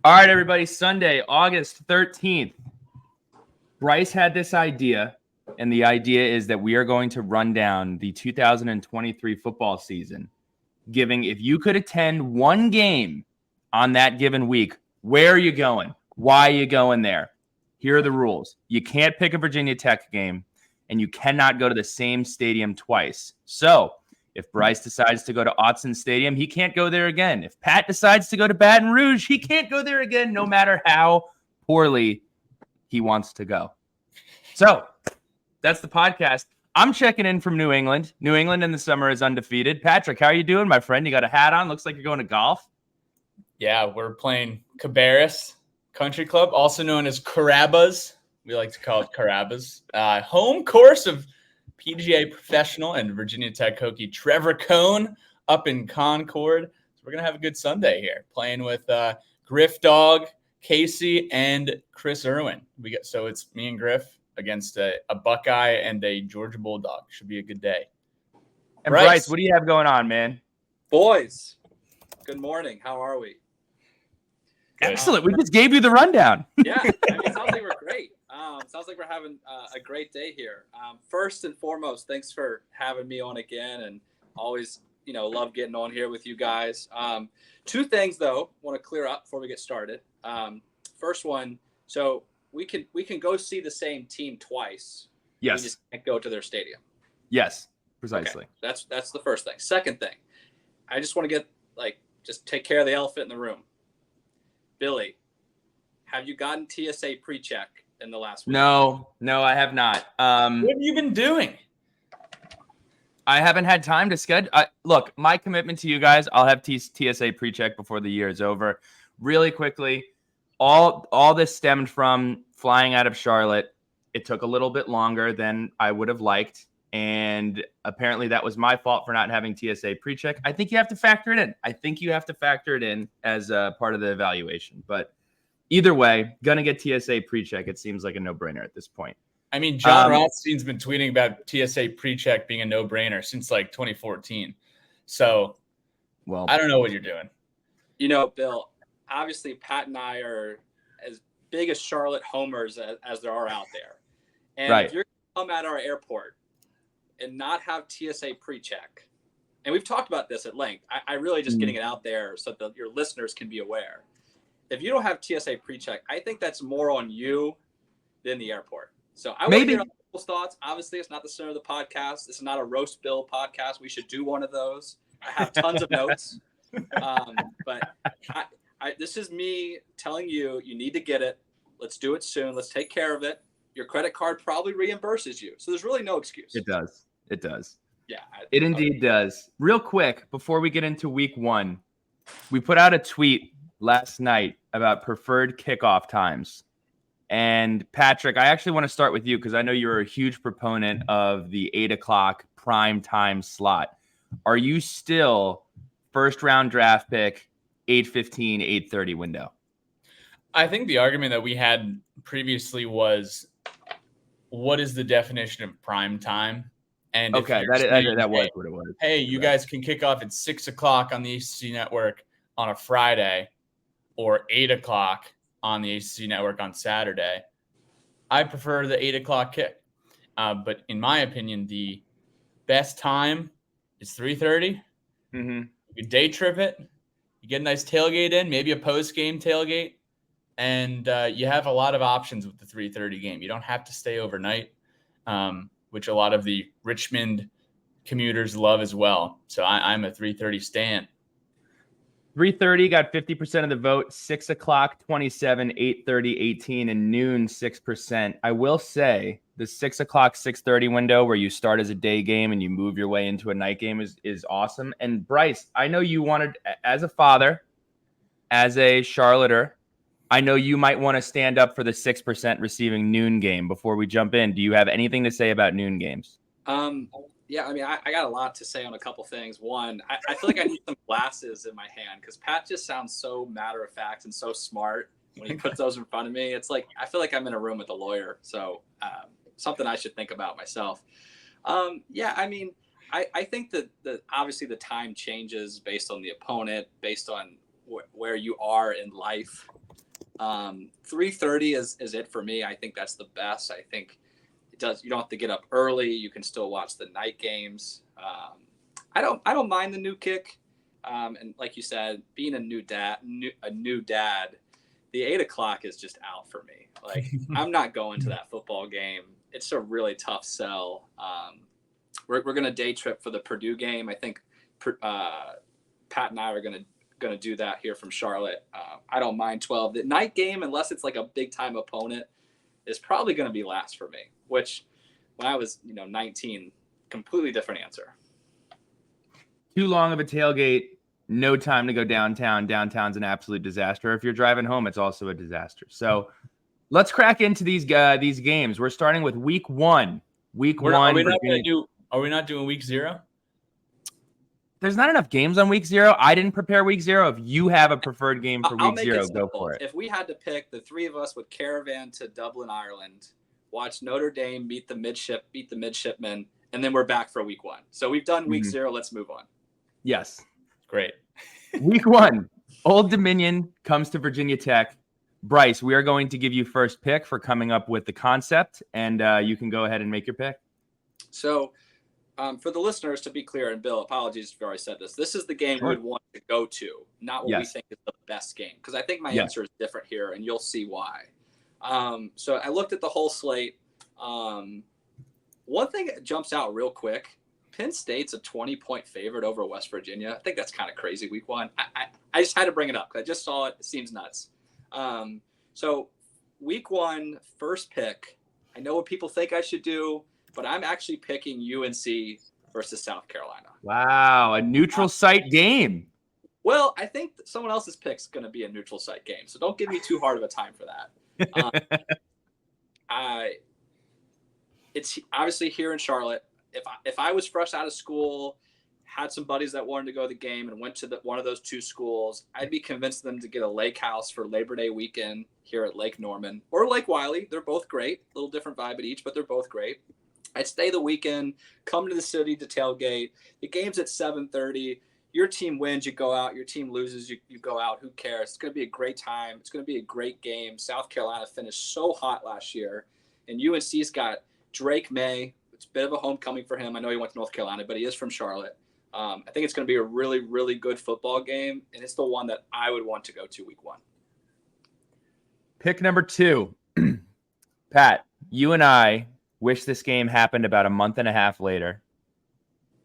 All right, everybody. Sunday, August 13th. Bryce had this idea, and the idea is that we are going to run down the 2023 football season, giving if you could attend one game on that given week, where are you going? Why are you going there? Here are the rules. You can't pick a Virginia Tech game, and you cannot go to the same stadium twice. So if Bryce decides to go to Autzen Stadium, he can't go there again. If Pat decides to go to Baton Rouge, he can't go there again, no matter how poorly he wants to go. So that's the podcast. I'm checking in from New England. New England in the summer is undefeated. Patrick, how are you doing, my friend? You got a hat on? Looks like you're going to golf. Yeah, we're playing Cabarrus Country Club, also known as Carrabba's. We like to call it Carrabba's. Home course of PGA professional and Virginia Tech Hokie Trevor Cohn up in Concord. So we're going to have a good Sunday here, playing with Griff Dog, Casey, and Chris Irwin. So it's me and Griff against a Buckeye and a Georgia Bulldog. Should be a good day. And Bryce, what do you have going on, man? Boys, good morning. How are we? Excellent. We just gave you the rundown. Yeah, it sounds like we're great. Sounds like we're having a great day here. First and foremost, thanks for having me on again, and always, love getting on here with you guys. Two things though, want to clear up before we get started. First one, so we can go see the same team twice. Yes. We just can't go to their stadium. Yes, precisely. Okay. That's the first thing. Second thing, I just want to just take care of the elephant in the room. Billy, have you gotten TSA pre-check in the last week? No, I have not. What have you been doing? I haven't had time to schedule. Look, my commitment to you guys, I'll have TSA pre-check before the year is over. Really quickly, all this stemmed from flying out of Charlotte. It took a little bit longer than I would have liked, and apparently that was my fault for not having TSA pre-check. I think you have to factor it in. As a part of the evaluation. But either way, gonna get TSA pre-check. It seems like a no-brainer at this point. I mean, John Rothstein's been tweeting about TSA pre-check being a no-brainer since 2014. So, well, I don't know what you're doing. Bill, obviously Pat and I are as big as Charlotte homers as there are out there. And right. If you're going to come at our airport and not have TSA pre-check, and we've talked about this at length, I really just getting it out there so that your listeners can be aware. If you don't have TSA pre-check, I think that's more on you than the airport. So I want to hear other people's thoughts. Obviously, it's not the center of the podcast. This is not a roast Bill podcast. We should do one of those. I have tons of notes. But this is me telling you, you need to get it. Let's do it soon. Let's take care of it. Your credit card probably reimburses you. So there's really no excuse. It does. Yeah. It indeed does. Real quick, before we get into week one, we put out a tweet last night about preferred kickoff times. And Patrick, I actually want to start with you because I know you're a huge proponent of the 8:00 prime time slot. Are you still first round draft pick, 8:15, 8:30 window? I think the argument that we had previously was, what is the definition of prime time? And okay, that was what it was. Hey, you guys can kick off at 6:00 on the ACC network on a Friday, or 8:00 on the ACC network on Saturday. I prefer the 8:00 kick. But in my opinion, the best time is 3:30. Mm-hmm. You day trip it. You get a nice tailgate in, maybe a post-game tailgate. And you have a lot of options with the 3:30 game. You don't have to stay overnight, which a lot of the Richmond commuters love as well. So I'm a 3:30 stan. 3:30 got 50% of the vote, 6:00, 27, 8:30, 18, and noon, 6%. I will say the 6:00, 6:30 window where you start as a day game and you move your way into a night game is awesome. And Bryce, I know you wanted, as a father, as a Charlotter, I know you might want to stand up for the 6% receiving noon game. Before we jump in, do you have anything to say about noon games? Yeah, I mean, I got a lot to say on a couple things. One, I feel like I need some glasses in my hand because Pat just sounds so matter of fact and so smart when he puts those in front of me. It's like I feel like I'm in a room with a lawyer. So something I should think about myself. Yeah, I mean, I think that obviously the time changes based on the opponent, based on where you are in life. 3:30 is it for me. I think that's the best. I think it does. You don't have to get up early. You can still watch the night games. I don't mind the new kick. And like you said, being a new dad, the 8 o'clock is just out for me. Like, I'm not going to that football game. It's a really tough sell. We're going to day trip for the Purdue game. I think Pat and I are going to do that here from Charlotte. I don't mind 12. The night game, unless it's like a big time opponent, is probably going to be last for me, which when I was 19, completely different answer. Too long of a tailgate, no time to go downtown. Downtown's an absolute disaster. If you're driving home, it's also a disaster. So let's crack into these games. We're starting with week 1. Are we not doing week 0? There's not enough games on week 0. I didn't prepare week 0. If you have a preferred game for week 0, go for it. If we had to pick, the three of us would caravan to Dublin, Ireland, watch Notre Dame beat the midshipmen, and then we're back for week 1. So we've done week 0. Let's move on. Yes. Great. Week 1, Old Dominion comes to Virginia Tech. Bryce, we are going to give you first pick for coming up with the concept, and you can go ahead and make your pick. So for the listeners, to be clear, and Bill, apologies if you already said this, this is the game we would want to go to, not what we think is the best game, because I think my answer is different here, and you'll see why. So I looked at the whole slate. One thing that jumps out real quick, Penn State's a 20-point favorite over West Virginia. I think that's kind of crazy week 1. I just had to bring it up because I just saw it. It seems nuts. So week 1, first pick, I know what people think I should do, but I'm actually picking UNC versus South Carolina. Wow, a neutral site game. Well, I think someone else's pick's going to be a neutral site game, so don't give me too hard of a time for that. It's obviously here in Charlotte. If I was fresh out of school, had some buddies that wanted to go to the game and went to one of those 2 schools, I'd be convinced them to get a lake house for Labor Day weekend here at Lake Norman or Lake Wiley. They're both great. A little different vibe at each, but they're both great. I'd stay the weekend, come to the city to tailgate. The game's at 7:30. Your team wins, you go out. Your team loses, you go out. Who cares? It's going to be a great time. It's going to be a great game. South Carolina finished so hot last year, and UNC's got Drake May. It's a bit of a homecoming for him. I know he went to North Carolina, but he is from Charlotte. I think it's going to be a really, really good football game, and it's the one that I would want to go to week 1. Pick number 2. Pat, you and I wish this game happened about a month and a half later.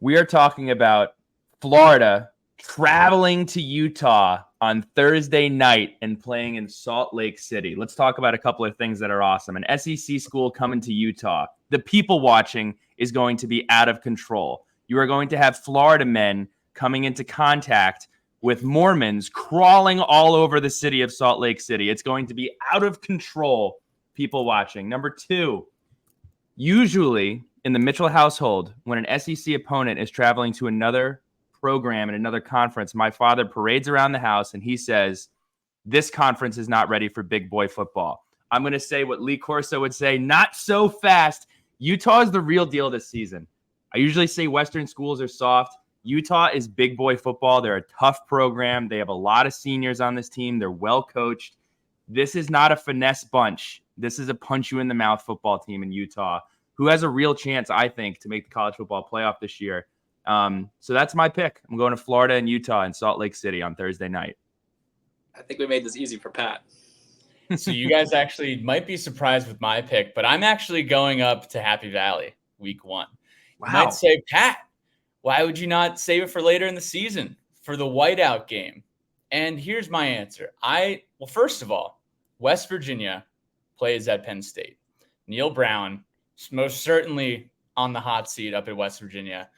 We are talking about Florida traveling to Utah on Thursday night and playing in Salt Lake City. Let's talk about a couple of things that are awesome. An SEC school coming to Utah. The people watching is going to be out of control. You are going to have Florida men coming into contact with Mormons crawling all over the city of Salt Lake City. It's going to be out of control, people watching. Number 2, usually in the Mitchell household, when an SEC opponent is traveling to another program in another conference, my father parades around the house and he says, this conference is not ready for big boy football. I'm going to say what Lee Corso would say, not so fast. Utah is the real deal this season. I usually say Western schools are soft. Utah is big boy football. They're a tough program. They have a lot of seniors on this team. They're well coached. This is not a finesse bunch. This is a punch you in the mouth football team in Utah who has a real chance, I think, to make the college football playoff this year. So that's my pick. I'm going to Florida and Utah and Salt Lake City on Thursday night. I think we made this easy for Pat. So you guys actually might be surprised with my pick, but I'm actually going up to Happy Valley week 1. Wow. You might say, Pat, why would you not save it for later in the season for the whiteout game? And here's my answer. Well, first of all, West Virginia plays at Penn State. Neil Brown is most certainly on the hot seat up at West Virginia.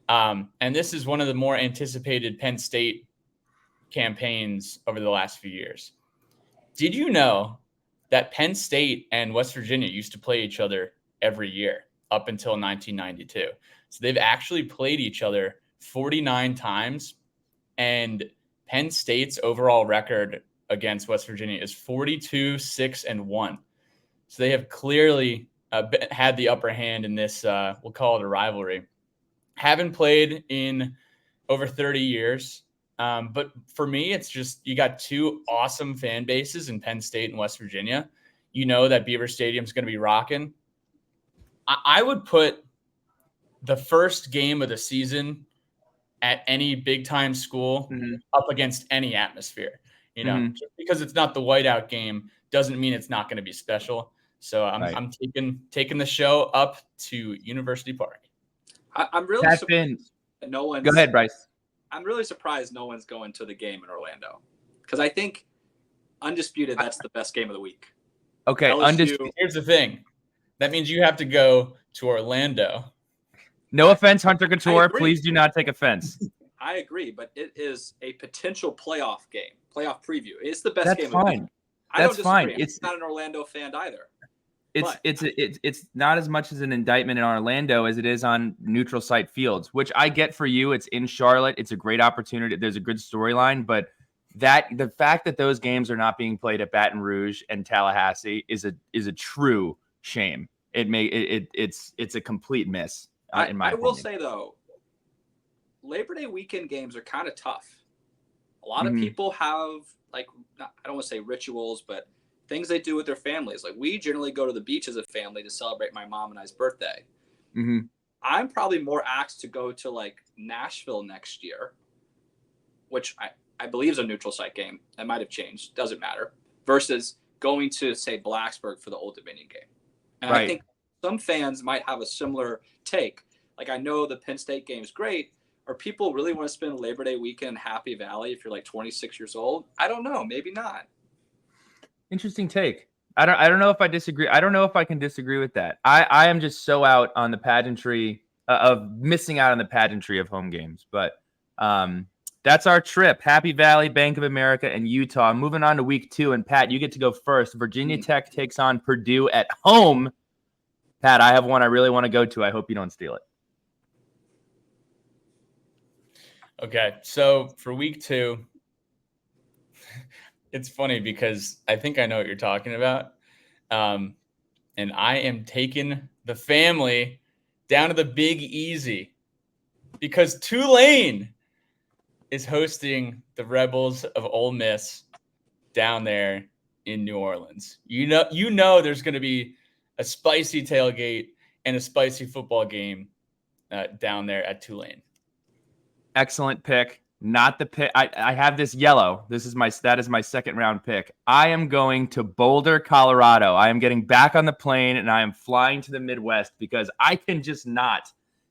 And this is one of the more anticipated Penn State campaigns over the last few years. Did you know that Penn State and West Virginia used to play each other every year up until 1992? So they've actually played each other 49 times, and Penn State's overall record against West Virginia is 42-6-1. So they have clearly had the upper hand in this, we'll call it a rivalry. Haven't played in over 30 years. But for me, it's just you got two awesome fan bases in Penn State and West Virginia. You know that Beaver Stadium is going to be rocking. I would put the first game of the season at any big-time school up against any atmosphere. Just because it's not the whiteout game doesn't mean it's not going to be special. So I'm taking the show up to University Park. I'm really surprised no one's. Go ahead, Bryce. I'm really surprised no one's going to the game in Orlando because I think undisputed that's the best game of the week. Okay, undisputed. Here's the thing. That means you have to go to Orlando. No offense, Hunter Couture. Please do not take offense. I agree, but it is a potential playoff game, playoff preview. It's the best game of the week. That's fine. It's not an Orlando fan either. It's not as much as an indictment in Orlando as it is on neutral site fields, which I get for you. It's in Charlotte. It's a great opportunity. There's a good storyline, but the fact that those games are not being played at Baton Rouge and Tallahassee is a true shame. It's a complete miss. In my opinion. Will say though, Labor Day weekend games are kind of tough. A lot of people have I don't want to say rituals, but things they do with their families. Like we generally go to the beach as a family to celebrate my mom and I's birthday. I'm probably more asked to go to like Nashville next year, which I believe is a neutral site game. That might have changed. Doesn't matter. Versus going to say Blacksburg for the Old Dominion game. And I think some fans might have a similar take. Like I know the Penn State game is great. Or people really want to spend Labor Day weekend in Happy Valley if you're like 26 years old? I don't know. Maybe not. Interesting take. I don't know if I disagree. I don't know if I can disagree with that. I am just so out on the pageantry of missing out on the pageantry of home games. But that's our trip. Happy Valley, Bank of America, and Utah. Moving on to week 2. And Pat, you get to go first. Virginia Tech takes on Purdue at home. Pat, I have one I really want to go to. I hope you don't steal it. Okay, so for week 2, it's funny because I think I know what you're talking about. And I am taking the family down to the Big Easy because Tulane is hosting the Rebels of Ole Miss down there in New Orleans. You know there's going to be a spicy tailgate and a spicy football game down there at Tulane. Excellent pick. Not the pick. I have this yellow. That is my second round pick. I am going to Boulder, Colorado. I am getting back on the plane and I am flying to the Midwest because I can just not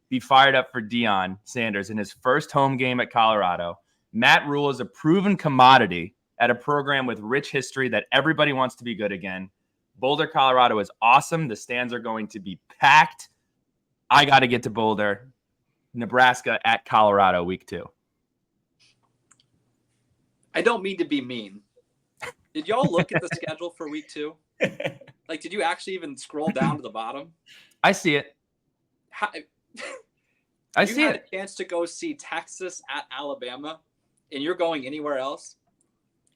be fired up for Deion Sanders in his first home game at Colorado. Matt Rule is a proven commodity at a program with rich history that everybody wants to be good again. Boulder, Colorado is awesome. The stands are going to be packed. I got to get to Boulder. Nebraska at Colorado, week 2. I don't mean to be mean. Did y'all look at the schedule for week 2? Like, did you actually even scroll down to the bottom? I see it. I see it. You had a chance to go see Texas at Alabama, and you're going anywhere else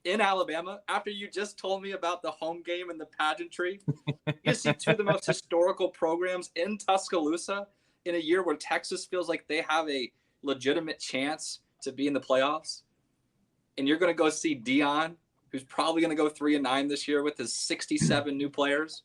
in Alabama after you just told me about the home game and the pageantry. You see 2 of the most historical programs in Tuscaloosa in a year where Texas feels like they have a legitimate chance to be in the playoffs. And you're going to go see Deion, who's probably going to go 3-9 this year with his 67 new players.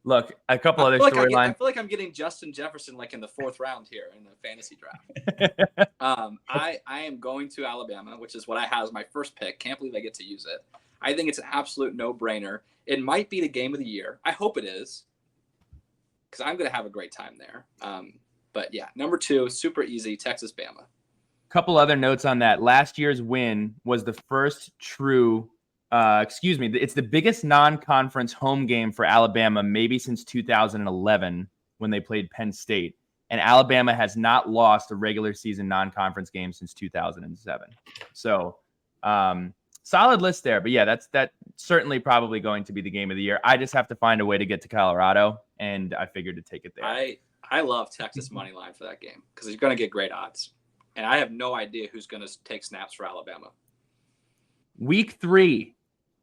Look, a couple other storylines. I feel like I'm getting Justin Jefferson like in the 4th round here in the fantasy draft. I am going to Alabama, which is what I had as my first pick. Can't believe I get to use it. I think it's an absolute no-brainer. It might be the game of the year. I hope it is, because I'm going to have a great time there. But yeah, number 2, super easy, Texas-Bama. Couple other notes on that. Last year's win was the first true, it's the biggest non-conference home game for Alabama, maybe since 2011 when they played Penn State. And Alabama has not lost a regular season non-conference game since 2007. So solid list there. But yeah, that's certainly probably going to be the game of the year. I just have to find a way to get to Colorado, and I figured to take it there. I love Texas money line for that game because you're going to get great odds. And I have no idea who's going to take snaps for Alabama. Week 3,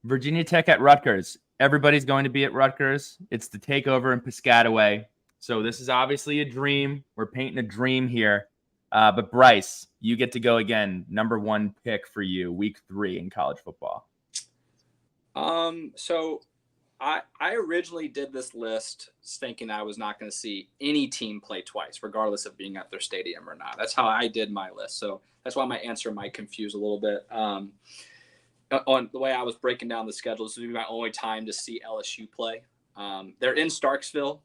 Virginia Tech at Rutgers. Everybody's going to be at Rutgers. It's the takeover in Piscataway. So this is obviously a dream. We're painting a dream here. But Bryce, you get to go again. Number 1 pick for you, week 3 in college football. So I originally did this list thinking I was not going to see any team play twice, regardless of being at their stadium or not. That's how I did my list. So that's why my answer might confuse a little bit. On the way I was breaking down the schedule, this would be my only time to see LSU play. They're in Starksville.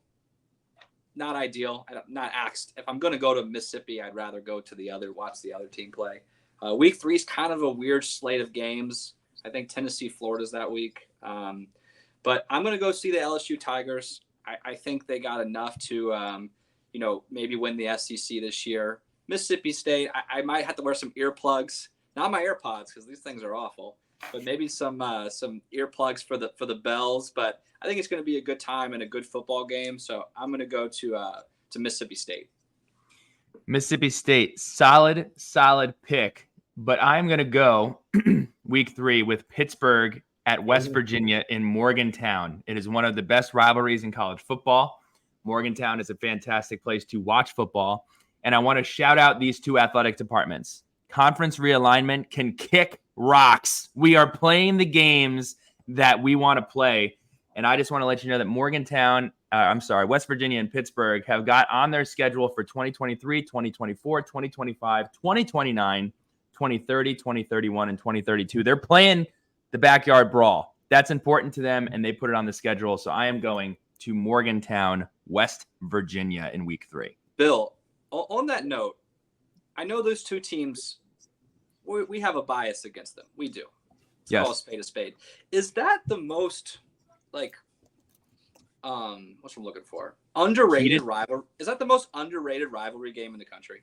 Not ideal. I'm not asked. If I'm going to go to Mississippi, I'd rather go to watch the other team play. Week 3 is kind of a weird slate of games. I think Tennessee, Florida's that week. But I'm going to go see the LSU Tigers. I think they got enough to, maybe win the SEC this year. Mississippi State, I might have to wear some earplugs, not my AirPods because these things are awful, but maybe some earplugs for the bells. But I think it's going to be a good time and a good football game. So I'm going to go to Mississippi State. Mississippi State, solid pick. But I'm going to go week 3 with Pittsburgh at West Virginia in Morgantown. It is one of the best rivalries in college football. Morgantown is a fantastic place to watch football. And I want to shout out these 2 athletic departments. Conference realignment can kick rocks. We are playing the games that we want to play. And I just want to let you know that West Virginia and Pittsburgh have got on their schedule for 2023, 2024, 2025, 2029, 2030, 2031, and 2032. They're playing the backyard brawl. That's important to them, and they put it on the schedule. So I am going to Morgantown, West Virginia in week 3. Bill, on that note, I know those 2 teams, we have a bias against them. We do. Yes. Call a spade a spade. Is that the most, what's what I'm looking for? Underrated rivalry? Is that the most underrated rivalry game in the country?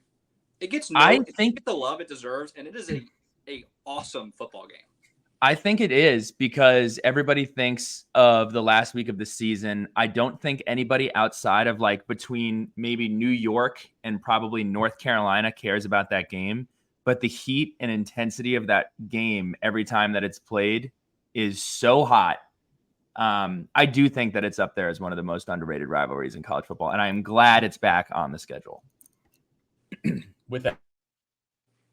It gets the love it deserves, and it is a awesome football game. I think it is because everybody thinks of the last week of the season. I don't think anybody outside of between maybe New York and probably North Carolina cares about that game. But the heat and intensity of that game every time that it's played is so hot. I do think that it's up there as one of the most underrated rivalries in college football, and I am glad it's back on the schedule. Without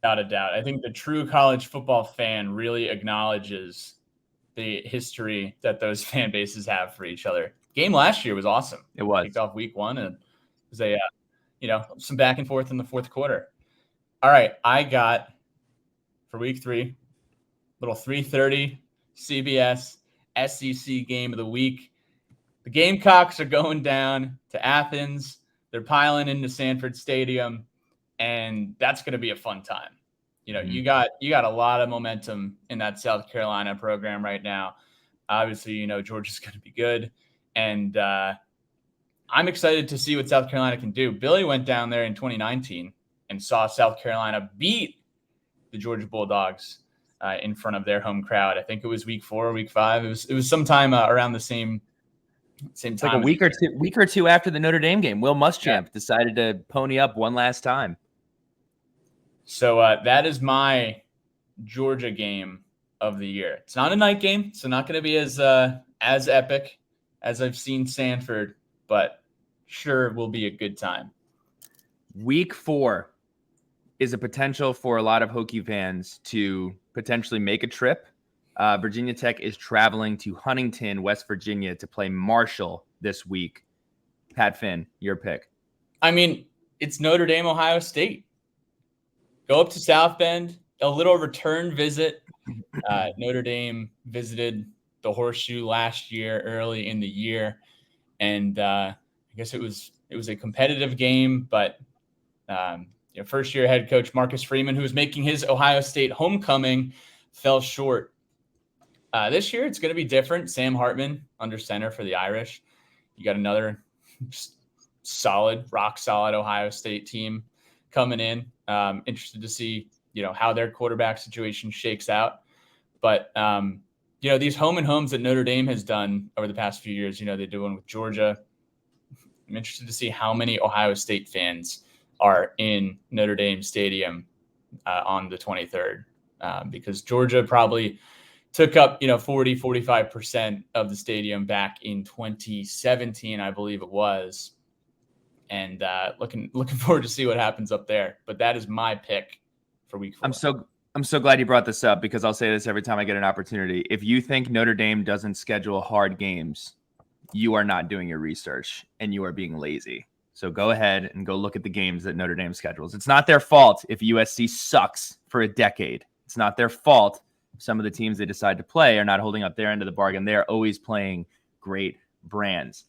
a doubt. I think the true college football fan really acknowledges the history that those fan bases have for each other. Game last year was awesome. It was. Kicked off week 1, and it was some back and forth in the fourth quarter. All right, I got for week 3, little 3:30 CBS SEC game of the week. The Gamecocks are going down to Athens. They're piling into Sanford Stadium, and that's going to be a fun time. You got a lot of momentum in that South Carolina program right now. Obviously, Georgia's going to be good, and I'm excited to see what South Carolina can do. Billy went down there in 2019 and saw South Carolina beat the Georgia Bulldogs in front of their home crowd. I think it was week 4 or week 5. It was sometime around the same time. Like a week or two after the Notre Dame game. Will Muschamp decided to pony up one last time. So that is my Georgia game of the year. It's not a night game, so not going to be as epic as I've seen Sanford, but sure will be a good time. Week 4 is a potential for a lot of Hokie fans to potentially make a trip. Virginia Tech is traveling to Huntington, West Virginia to play Marshall this week. Pat Finn, your pick. I mean, it's Notre Dame, Ohio State. Go up to South Bend, a little return visit. Notre Dame visited the Horseshoe last year, early in the year. And I guess it was a competitive game, but first-year head coach Marcus Freeman, who was making his Ohio State homecoming, fell short. This year, it's going to be different. Sam Hartman under center for the Irish. You got another rock solid Ohio State team coming in. Interested to see, how their quarterback situation shakes out. But, these home and homes that Notre Dame has done over the past few years, they did one with Georgia. I'm interested to see how many Ohio State fans are in Notre Dame Stadium on the 23rd, because Georgia probably took up, 45% of the stadium back in 2017, I believe it was. and looking forward to see what happens up there. But that is my pick for week 4. I'm so glad you brought this up, because I'll say this every time I get an opportunity. If you think Notre Dame doesn't schedule hard games, you are not doing your research and you are being lazy. So go ahead and go look at the games that Notre Dame schedules. It's not their fault if USC sucks for a decade. It's not their fault if some of the teams they decide to play are not holding up their end of the bargain. They're always playing great brands.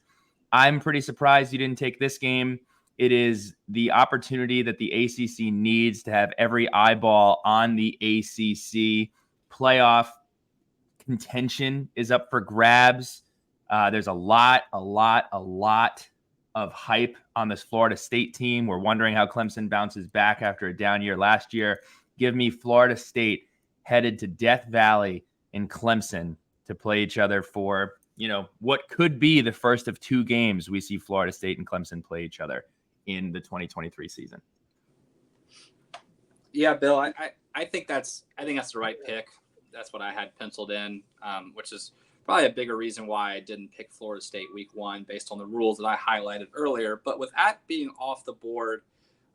I'm pretty surprised you didn't take this game. It is the opportunity that the ACC needs to have every eyeball on the ACC. Playoff contention is up for grabs. There's a lot of hype on this Florida State team. We're wondering how Clemson bounces back after a down year last year. Give me Florida State headed to Death Valley in Clemson to play each other for, what could be the first of 2 games we see Florida State and Clemson play each other in the 2023 season. Yeah, Bill, I think that's the right pick. That's what I had penciled in, which is probably a bigger reason why I didn't pick Florida State week 1 based on the rules that I highlighted earlier. But with that being off the board,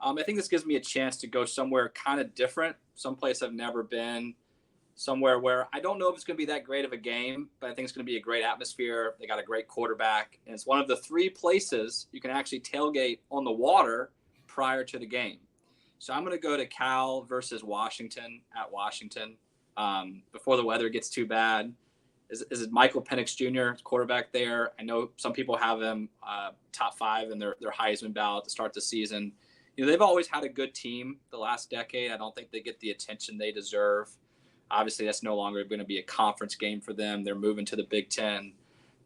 I think this gives me a chance to go somewhere kind of different, someplace I've never been, somewhere where I don't know if it's going to be that great of a game, but I think it's going to be a great atmosphere. They got a great quarterback, and it's one of the 3 places you can actually tailgate on the water prior to the game. So I'm going to go to Cal versus Washington at Washington before the weather gets too bad. Is it Michael Penix Jr., quarterback there? I know some people have him top 5 in their Heisman ballot to start the season. They've always had a good team the last decade. I don't think they get the attention they deserve. Obviously, that's no longer going to be a conference game for them. They're moving to the Big Ten.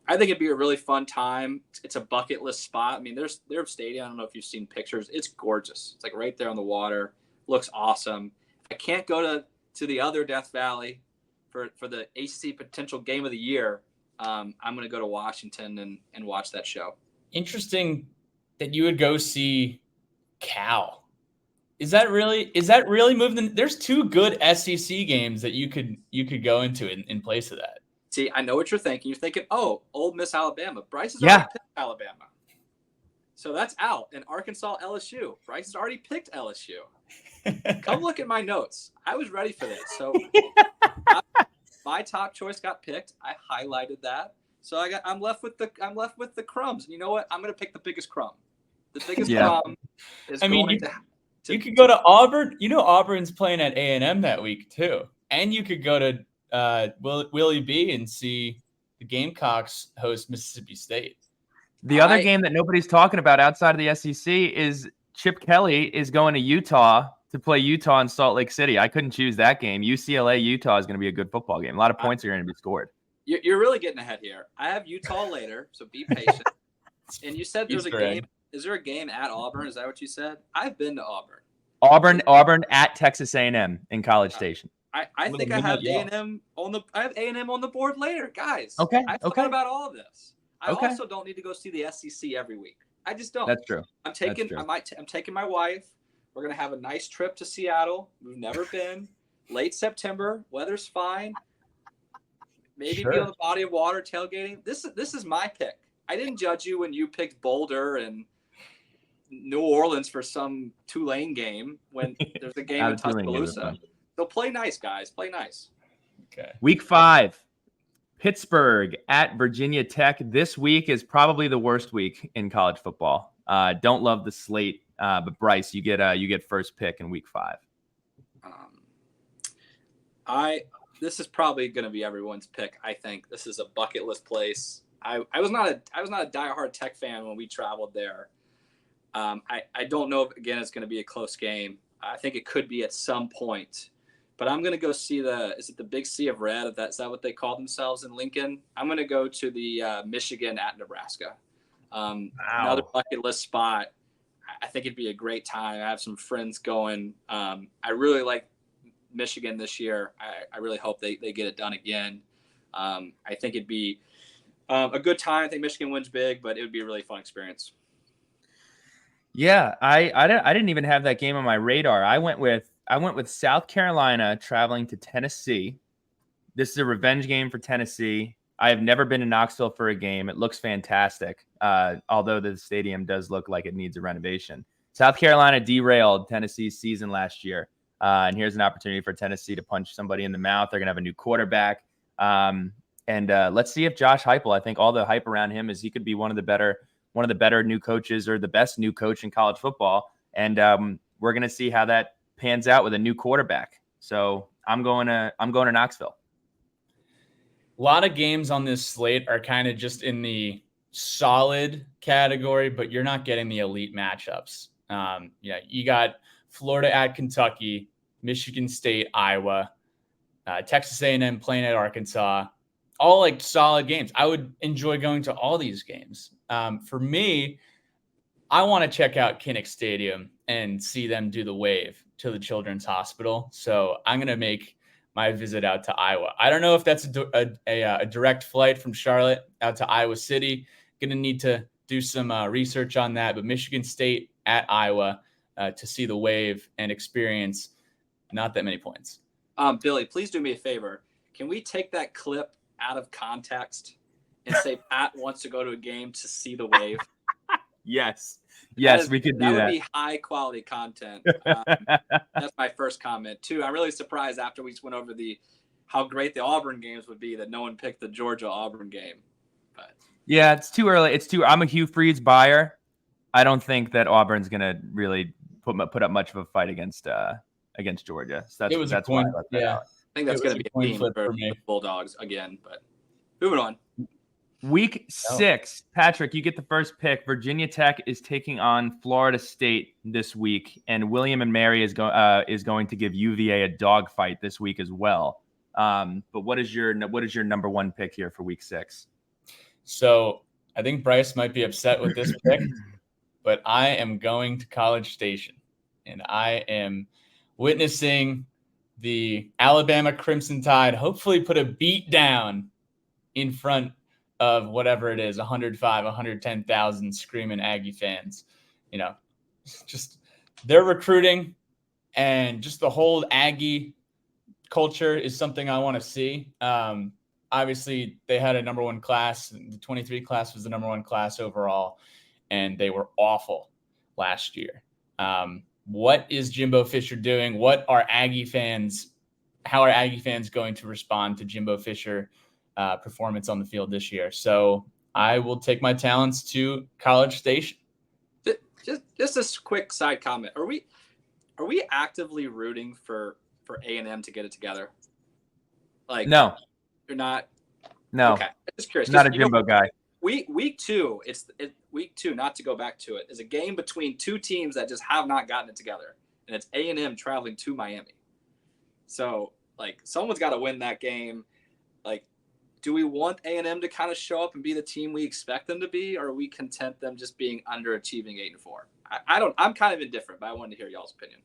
I think it'd be a really fun time. It's a bucket list spot. I mean, their stadium, I don't know if you've seen pictures. It's gorgeous. It's like right there on the water. Looks awesome. I can't go to the other Death Valley for the ACC potential game of the year. I'm going to go to Washington and watch that show. Interesting that you would go see Cal. Is that really moving? There's 2 good SEC games that you could go into in place of that. See, I know what you're thinking. You're thinking, oh, Ole Miss Alabama. Bryce has already picked Alabama. So that's out. And Arkansas LSU. Bryce has already picked LSU. Come look at my notes. I was ready for this. So my top choice got picked. I highlighted that. So I'm left with the crumbs. And you know what? I'm going to pick the biggest crumb. The biggest crumb is you could go to Auburn. Auburn's playing at A&M that week too. And you could go to Willie B and see the Gamecocks host Mississippi State. The other game that nobody's talking about outside of the SEC is Chip Kelly is going to Utah to play Utah in Salt Lake City. I couldn't choose that game. UCLA Utah is going to be a good football game. A lot of points are going to be scored. You're really getting ahead here. I have Utah later, so be patient. And you said there's a game. Is there a game at Auburn? Is that what you said? I've been to Auburn. Auburn at Texas A&M in College Station. I think I have A&M on the board later, guys. Okay. I thought about all of this. I also don't need to go see the SEC every week. I just don't. That's true. I'm taking my wife. We're gonna have a nice trip to Seattle. We've never been. Late September, weather's fine. Maybe be on the body of water tailgating. This is my pick. I didn't judge you when you picked Boulder and New Orleans for some Tulane game when there's a game in Tuscaloosa. So play nice, guys. Play nice. Okay. Week 5, Pittsburgh at Virginia Tech. This week is probably the worst week in college football. Don't love the slate, but Bryce, you get first pick in week 5. This is probably going to be everyone's pick. I think this is a bucket list place. I was not a diehard Tech fan when we traveled there. I don't know if, again, it's going to be a close game. I think it could be at some point, but I'm going to go see is it the Big Sea of Red? Is that what they call themselves in Lincoln? I'm going to go to the Michigan at Nebraska. Another bucket list spot. I think it'd be a great time. I have some friends going. I really like Michigan this year. I really hope they get it done again. I think it'd be a good time. I think Michigan wins big, but it would be a really fun experience. Yeah, I didn't even have that game on my radar. I went with South Carolina traveling to Tennessee. This is a revenge game for Tennessee. I have never been to Knoxville for a game. It looks fantastic, although the stadium does look like it needs a renovation. South Carolina derailed Tennessee's season last year, and here's an opportunity for Tennessee to punch somebody in the mouth. They're going to have a new quarterback. And let's see if Josh Heupel, I think all the hype around him is he could be one of the better new coaches or the best new coach in college football. And we're going to see how that pans out with a new quarterback. So I'm going to Knoxville. A lot of games on this slate are kind of just in the solid category, but you're not getting the elite matchups. You got Florida at Kentucky, Michigan State, Iowa, Texas A&M playing at Arkansas, all like solid games. I would enjoy going to all these games. For me, I want to check out Kinnick Stadium and see them do the wave to the Children's Hospital. So I'm going to make my visit out to Iowa. I don't know if that's a direct flight from Charlotte out to Iowa City. Going to need to do some research on that, but Michigan State at Iowa to see the wave and experience not that many points. Billy, please do me a favor. Can we take that clip out of context and say Pat wants to go to a game to see the wave? Yes, we could do that. That would be high quality content. That's my first comment. Two, I'm really surprised after we just went over how great the Auburn games would be that no one picked the Georgia Auburn game. But yeah, it's too early. I'm a Hugh Freeze buyer. I don't think that Auburn's going to really put up much of a fight against Georgia. So that's why I left that out. I think that's going to be a theme for the Bulldogs again. But moving on. Week 6, Patrick, you get the first pick. Virginia Tech is taking on Florida State this week, and William and Mary is going to give UVA a dogfight this week as well. But what is your number one pick here for Week 6? So I think Bryce might be upset with this pick, but I am going to College Station, and I am witnessing the Alabama Crimson Tide hopefully put a beat down in front of whatever it is, 105, 110,000 screaming Aggie fans. Just their recruiting and just the whole Aggie culture is something I want to see. Obviously, they had a number one class. The 23 class was the number one class overall, and they were awful last year. What is Jimbo Fisher doing? How are Aggie fans going to respond to Jimbo Fisher performance on the field this year? So I will take my talents to College Station. Just a quick side comment. Are we actively rooting for A&M to get it together? Like, no, you're not. No, okay. I'm just curious. Not a Jimbo guy. Week 2. It's week 2. Not to go back to it, is a game between two teams that just have not gotten it together, and it's A&M traveling to Miami. So like, someone's got to win that game. Like, do we want A&M to kind of show up and be the team we expect them to be, or are we content them just being underachieving 8-4? I'm kind of indifferent, but I wanted to hear y'all's opinion.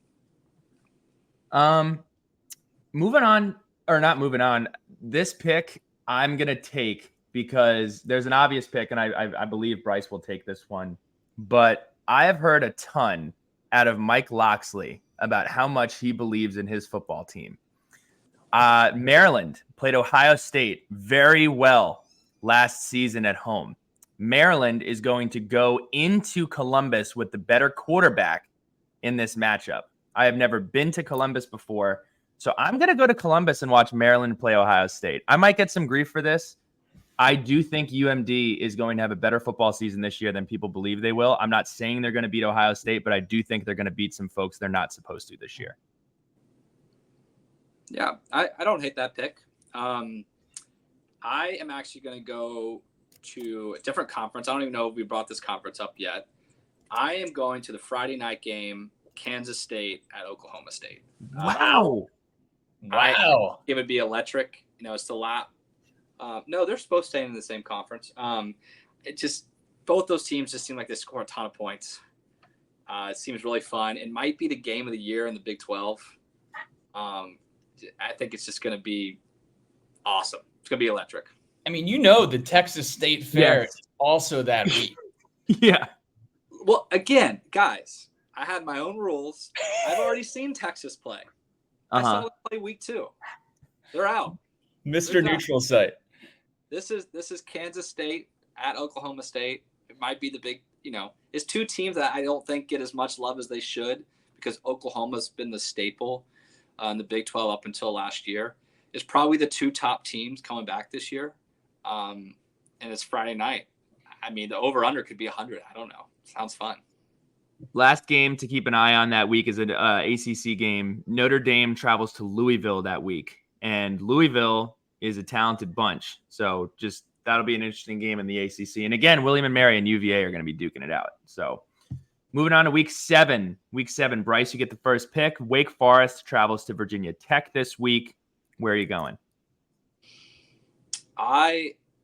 Moving on, or not moving on, this pick I'm going to take because there's an obvious pick, and I believe Bryce will take this one. But I have heard a ton out of Mike Loxley about how much he believes in his football team. Maryland played Ohio State very well last season at home. Maryland is going to go into Columbus with the better quarterback in this matchup. I have never been to Columbus before, so I'm going to go to Columbus and watch Maryland play Ohio State. I might get some grief for this. I do think UMD is going to have a better football season this year than people believe they will. I'm not saying they're going to beat Ohio State, but I do think they're going to beat some folks they're not supposed to this year. Yeah, I don't hate that pick. I am actually going to go to a different conference. I don't even know if we brought this conference up yet. I am going to the Friday night game, Kansas State at Oklahoma State. Wow. It would be electric. It's a lot. No, they're supposed to stay in the same conference. It just, both those teams just seem like they score a ton of points. It seems really fun. It might be the game of the year in the Big 12. I think it's just going to be awesome. It's going to be electric. I mean, the Texas State Fair is also that week. Yeah. Well, again, guys, I had my own rules. I've already seen Texas play. I saw them play week 2. They're out. Mr. Neutral Site. This is Kansas State at Oklahoma State. It might be the big, it's two teams that I don't think get as much love as they should because Oklahoma's been the staple in the Big 12 up until last year. It's probably the two top teams coming back this year. And it's Friday night. I mean, the over-under could be 100. I don't know. Sounds fun. Last game to keep an eye on that week is an ACC game. Notre Dame travels to Louisville that week. And Louisville is a talented bunch. So just that'll be an interesting game in the ACC. And again, William and Mary and UVA are going to be duking it out. So moving on to week 7. Week 7, Bryce, you get the first pick. Wake Forest travels to Virginia Tech this week. Where are you going?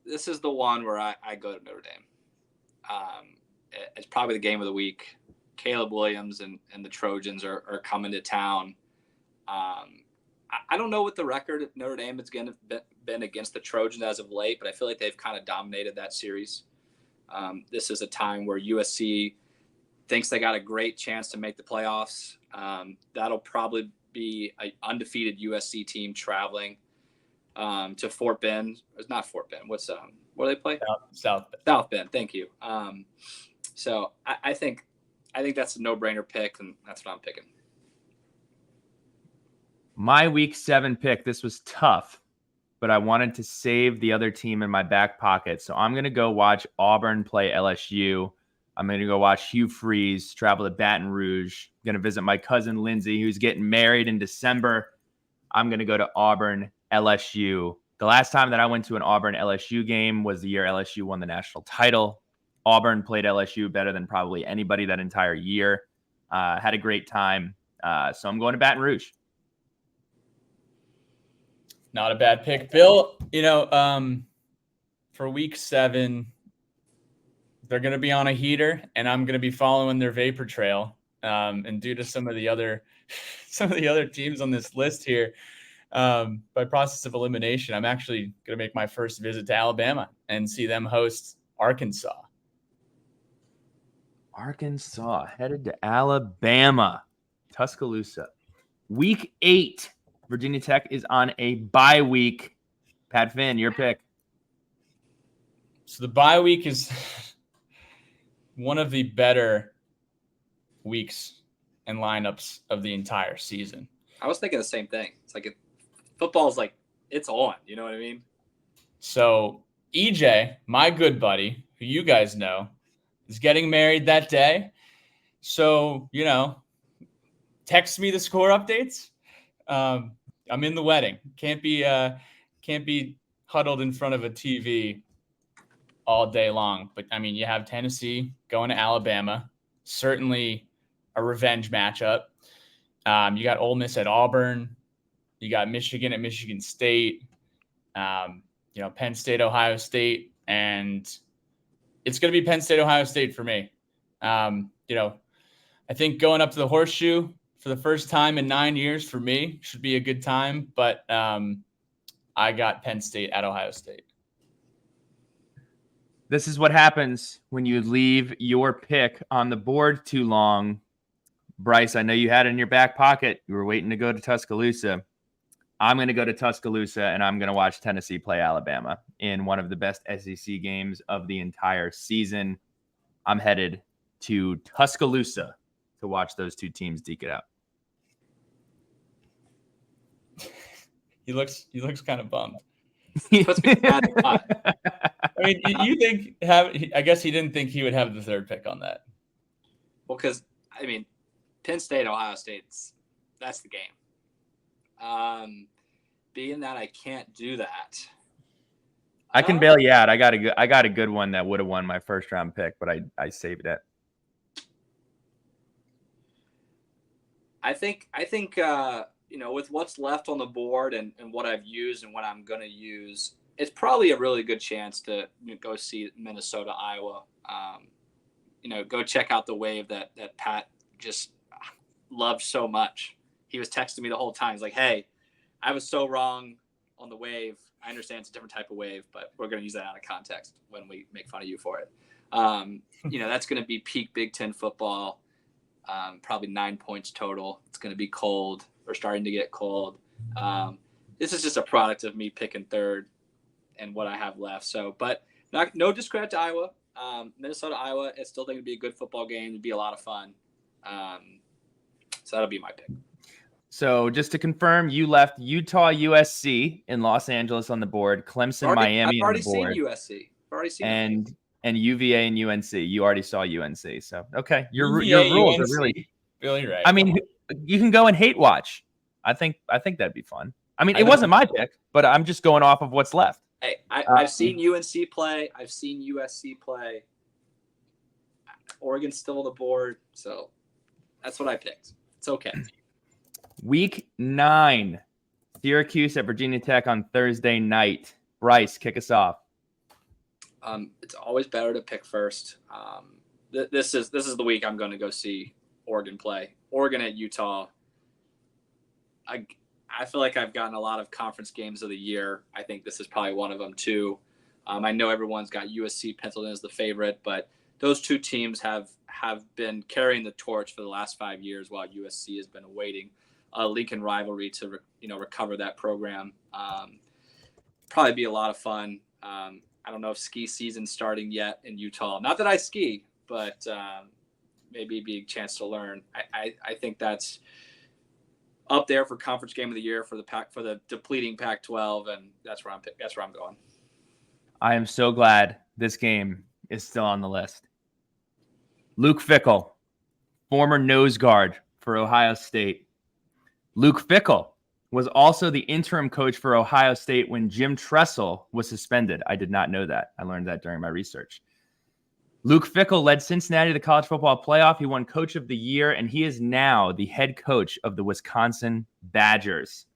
This is the one where I go to Notre Dame. It's probably the game of the week. Caleb Williams and the Trojans are coming to town. I don't know what the record of Notre Dame has been against the Trojans as of late, but I feel like they've kind of dominated that series. This is a time where USC thinks they got a great chance to make the playoffs. That'll probably be an undefeated USC team traveling to Fort Bend. It's not Fort Bend. What do they play? South Bend. South Bend. Thank you. So I think that's a no-brainer pick, and that's what I'm picking. My week 7 pick, this was tough, but I wanted to save the other team in my back pocket. So I'm going to go watch Auburn play LSU. I'm going to go watch Hugh Freeze travel to Baton Rouge. I'm going to visit my cousin Lindsay, who's getting married in December. I'm going to go to Auburn, LSU. The last time that I went to an Auburn LSU game was the year LSU won the national title. Auburn played LSU better than probably anybody that entire year. Had a great time. So I'm going to Baton Rouge. Not a bad pick, Bill. For week 7, they're going to be on a heater, and I'm going to be following their vapor trail. And due to some of the other teams on this list here, by process of elimination, I'm actually going to make my first visit to Alabama and see them host Arkansas. Arkansas headed to Alabama, Tuscaloosa. Week 8, Virginia Tech is on a bye week. Pat Finn, your pick. So the bye week is one of the better weeks and lineups of the entire season. I was thinking the same thing. It's like football's like it's on. You know what I mean? So EJ, my good buddy, who you guys know, is getting married that day. So, text me the score updates. I'm in the wedding. Can't be huddled in front of a TV all day long. But I mean, you have Tennessee going to Alabama, certainly a revenge matchup. You got Ole Miss at Auburn. You got Michigan at Michigan State. Penn State, Ohio State, and it's going to be Penn State, Ohio State for me. I think going up to the Horseshoe for the first time in 9 years for me should be a good time, but I got Penn State at Ohio State. This is what happens when you leave your pick on the board too long. Bryce, I know you had it in your back pocket. You were waiting to go to Tuscaloosa. I'm going to go to Tuscaloosa, and I'm going to watch Tennessee play Alabama in one of the best SEC games of the entire season. I'm headed to Tuscaloosa to watch those two teams deke it out. He looks kind of bummed. I I mean, you think I guess he didn't think he would have the third pick on that. Well, because Penn State, Ohio State's that's the game. Being that I can't do that, I can bail you out. I got a good one that would have won my first round pick, but I saved it. I think with what's left on the board and what I've used and what I'm going to use, it's probably a really good chance to go see Minnesota, Iowa. Go check out the wave that Pat just loved so much. He was texting me the whole time. He's like, hey, I was so wrong on the wave. I understand it's a different type of wave, but we're going to use that out of context when we make fun of you for it. That's going to be peak Big Ten football, probably 9 points total. It's going to be cold. We're starting to get cold. This is just a product of me picking third. and what I have left. So, but no discredit to Iowa. Minnesota, Iowa, I still think it'd be a good football game. It'd be a lot of fun. So that'll be my pick. So just to confirm, you left Utah, USC in Los Angeles on the board, Clemson, Miami I've already on the board, seen USC. I've already seen and UVA and UNC. You already saw UNC. So okay, your UVA, rules UNC. are really. Really right. I mean, you can go and hate watch. I think that'd be fun. I mean, it wasn't my pick, but I'm just going off of what's left. Hey, I've seen UNC play. I've seen USC play. Oregon's still on the board, so that's what I picked. It's okay. Week 9, Syracuse at Virginia Tech on Thursday night. Bryce, kick us off. It's always better to pick first. This is the week I'm going to go see Oregon play. Oregon at Utah. I feel like I've gotten a lot of conference games of the year. I think this is probably one of them too. I know everyone's got USC penciled in as the favorite, but those two teams have been carrying the torch for the last 5 years, while USC has been awaiting a Lincoln rivalry to recover that program. Probably be a lot of fun. I don't know if ski season's starting yet in Utah. Not that I ski, but maybe be a chance to learn. I think that's up there for conference game of the year for the depleting Pac-12, and that's where I'm going. I am so glad this game is still on the list. Luke Fickell, former nose guard for Ohio State. Luke Fickell was also the interim coach for Ohio State when Jim Tressel was suspended. I did not know that. I learned that during my research. Luke Fickell led Cincinnati to the college football playoff. He won Coach of the Year, and he is now the head coach of the Wisconsin Badgers.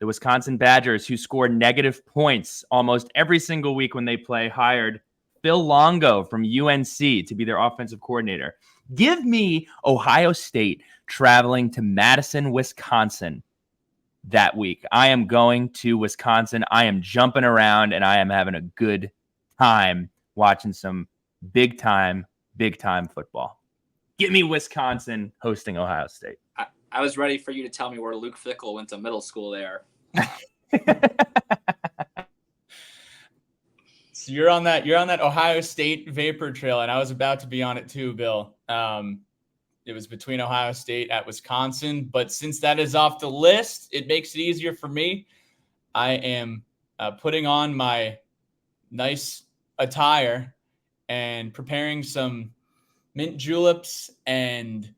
The Wisconsin Badgers, who score negative points almost every single week when they play, hired Phil Longo from UNC to be their offensive coordinator. Give me Ohio State traveling to Madison, Wisconsin that week. I am going to Wisconsin. I am jumping around, and I am having a good time watching some big time football. Get me Wisconsin hosting Ohio State. I was ready for you to tell me where Luke Fickell went to middle school there. So you're on that Ohio State vapor trail, and I was about to be on it too, Bill. It was between Ohio State at Wisconsin, but since that is off the list, it makes it easier for me. I am putting on my nice attire and preparing some mint juleps and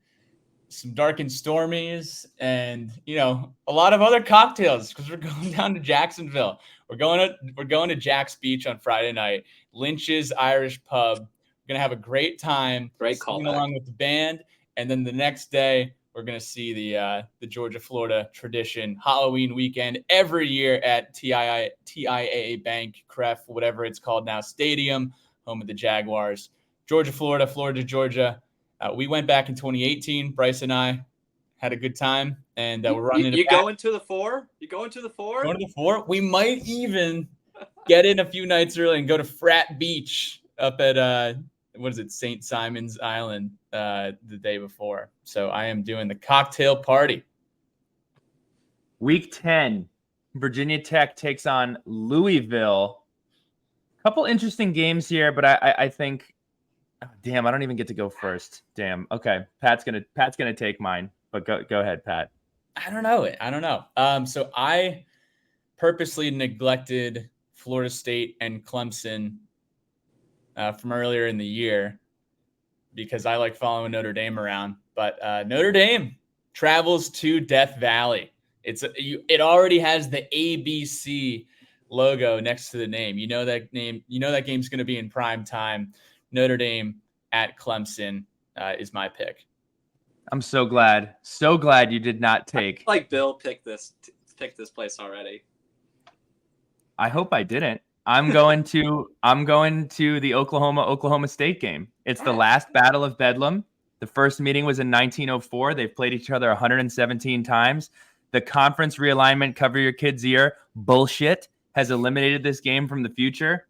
some dark and stormies and a lot of other cocktails, because we're going down to Jacksonville. We're going to Jack's Beach on Friday night, Lynch's Irish Pub. We're gonna have a great time, singing along with the band, and then the next day we're gonna see the Georgia-Florida tradition Halloween weekend every year at TIAA Bank, Cref, whatever it's called now, Stadium, home of the Jaguars. Georgia-Florida, Florida-Georgia. We went back in 2018. Bryce and I had a good time, and we're running. You going to the 4? You going to the 4? Going to the 4. We might even get in a few nights early and go to Frat Beach up at St. Simon's Island the day before. So I am doing the cocktail party. Week 10, Virginia Tech takes on Louisville. Couple interesting games here, but I think. Oh, damn, I don't even get to go first. Damn. Okay, Pat's gonna take mine, but go ahead, Pat. I don't know. So I purposely neglected Florida State and Clemson from earlier in the year because I like following Notre Dame around. But Notre Dame travels to Death Valley. It already has the ABC logo next to the name. You know that name. You know that game's going to be in prime time. Notre Dame at Clemson is my pick. I'm so glad you did not take. Like Bill picked this place already. I hope I didn't. I'm going to the Oklahoma State game. It's the last Battle of Bedlam. The first meeting was in 1904. They've played each other 117 times. The conference realignment, cover your kid's ear bullshit, has eliminated this game from the future.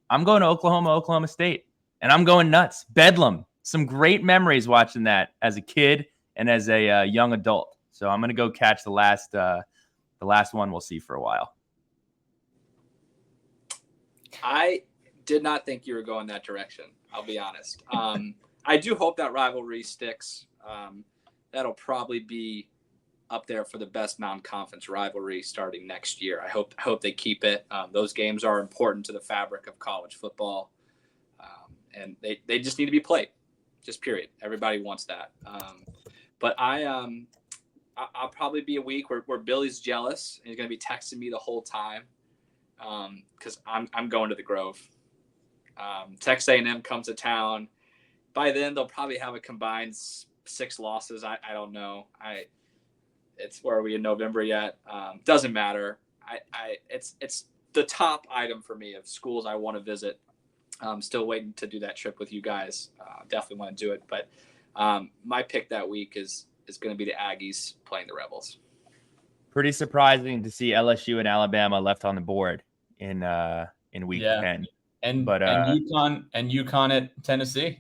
I'm going to Oklahoma State. And I'm going nuts. Bedlam. Some great memories watching that as a kid and as a young adult. So I'm going to go catch the last one we'll see for a while. I did not think you were going that direction. I'll be honest. I do hope that rivalry sticks. That'll probably be up there for the best non-conference rivalry starting next year. I hope they keep it. Those games are important to the fabric of college football, and they just need to be played. Just period. Everybody wants that. But I'll probably be a week where Billy's jealous and he's going to be texting me the whole time because I'm going to the Grove. Texas A&M comes to town. By then, they'll probably have a combined 6 losses. I don't know. It's where are we in November yet? Doesn't matter. It's the top item for me of schools I want to visit. I'm still waiting to do that trip with you guys. Definitely want to do it. But my pick that week is going to be the Aggies playing the Rebels. Pretty surprising to see LSU and Alabama left on the board in week 10. And UConn at Tennessee.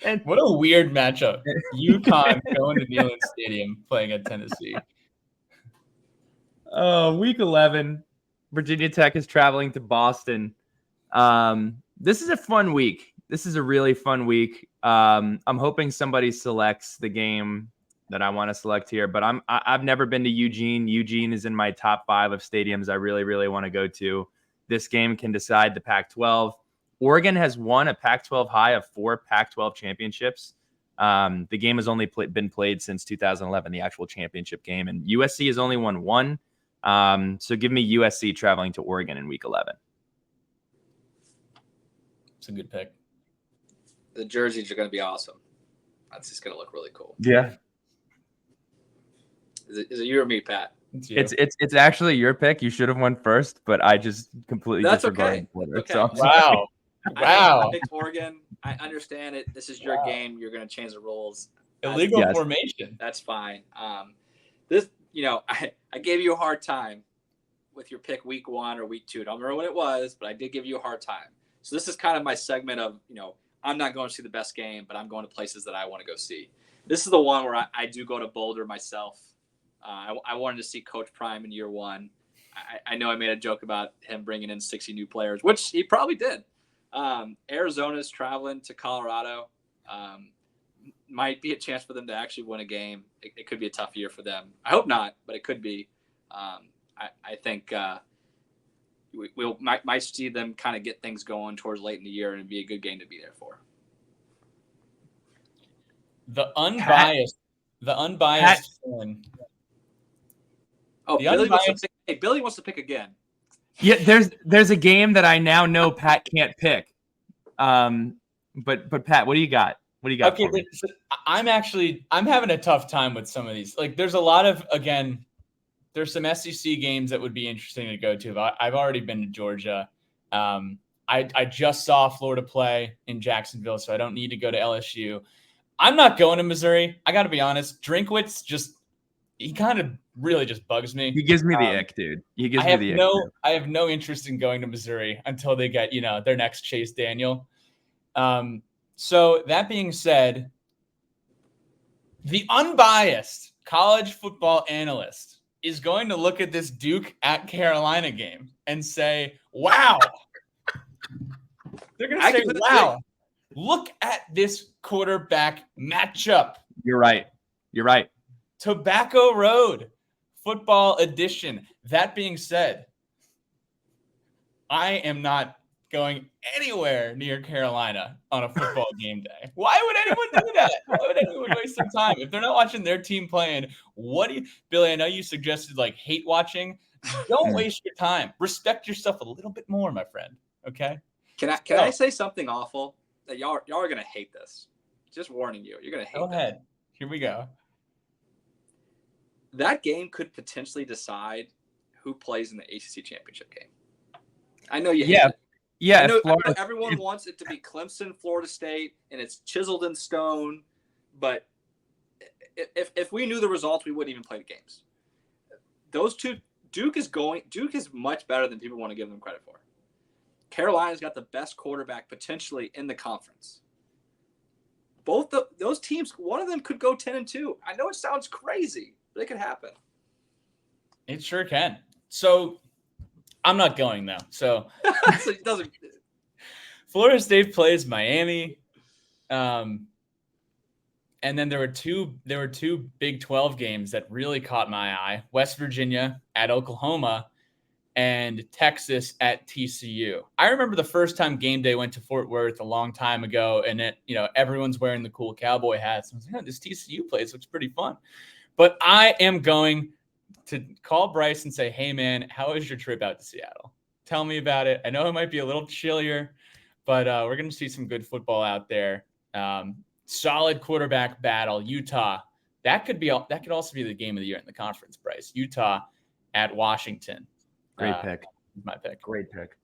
And what a weird matchup. UConn going to Neyland Stadium playing at Tennessee. Week 11, Virginia Tech is traveling to Boston. This is a fun week. This is a really fun week. I'm hoping somebody selects the game that I want to select here, but I've never been to Eugene. Eugene is in my top 5 of stadiums I really, really want to go to. This game can decide the Pac-12. Oregon has won a Pac-12 high of 4 Pac-12 championships. The game has only been played since 2011, the actual championship game, and USC has only won 1. So give me USC traveling to Oregon in week 11. It's a good pick. The jerseys are going to be awesome. That's just going to look really cool. Yeah. Is it you or me, Pat? It's actually your pick. You should have won first, but I just completely disregarded Twitter. Okay. So Wow. I picked Oregon. I understand it. This is your game. You're going to change the rules. Illegal formation. That's fine. I gave you a hard time with your pick week 1 or week 2. I don't remember what it was, but I did give you a hard time. So this is kind of my segment of, I'm not going to see the best game, but I'm going to places that I want to go see. This is the one where I do go to Boulder myself. I wanted to see Coach Prime in year 1. I know I made a joke about him bringing in 60 new players, which he probably did. Arizona's traveling to Colorado. Might be a chance for them to actually win a game. It could be a tough year for them. I hope not, but it could be. I think we might see them kind of get things going towards late in the year, and it'd be a good game to be there for. The unbiased fan. Oh, Billy wants to pick again. yeah, there's a game that I now know Pat can't pick. But Pat, what do you got? What do you got? Okay, so I'm having a tough time with some of these. Like, there's a lot of, again, there's some SEC games that would be interesting to go to. I've already been to Georgia. I just saw Florida play in Jacksonville, so I don't need to go to LSU. I'm not going to Missouri. I got to be honest. Drinkwitz he kind of really just bugs me. He gives me the ick, dude. I have no interest in going to Missouri until they get, their next Chase Daniel. So that being said, the unbiased college football analyst is going to look at this Duke at Carolina game and say, wow. They're going to say, wow, look at this quarterback matchup. You're right. Tobacco Road, football edition. That being said, I am not going anywhere near Carolina on a football game day. Why would anyone do that? Why would anyone waste some time? If they're not watching their team playing, Billy, I know you suggested hate watching. Don't waste your time. Respect yourself a little bit more, my friend. Okay? Can I say something awful that y'all are going to hate this? Just warning you. You're going to hate this. Go ahead. Here we go. That game could potentially decide who plays in the ACC championship game. I know you hate it. Yeah, I know everyone wants it to be Clemson, Florida State, and it's chiseled in stone. But if we knew the results, we wouldn't even play the games. Those two, Duke is much better than people want to give them credit for. Carolina's got the best quarterback potentially in the conference. Both those teams, one of them could go 10-2. I know it sounds crazy, but it could happen. It sure can. So I'm not going though. So So it doesn't. Florida State plays Miami. And then there were two Big 12 games that really caught my eye. West Virginia at Oklahoma and Texas at TCU. I remember the first time game day went to Fort Worth a long time ago, and everyone's wearing the cool cowboy hats. I was like, this TCU place looks pretty fun. But I am going to call Bryce and say, hey, man, how was your trip out to Seattle? Tell me about it. I know it might be a little chillier, but we're going to see some good football out there. Solid quarterback battle. Utah. That could also be the game of the year in the conference, Bryce. Utah at Washington. Great pick. My pick. Great pick.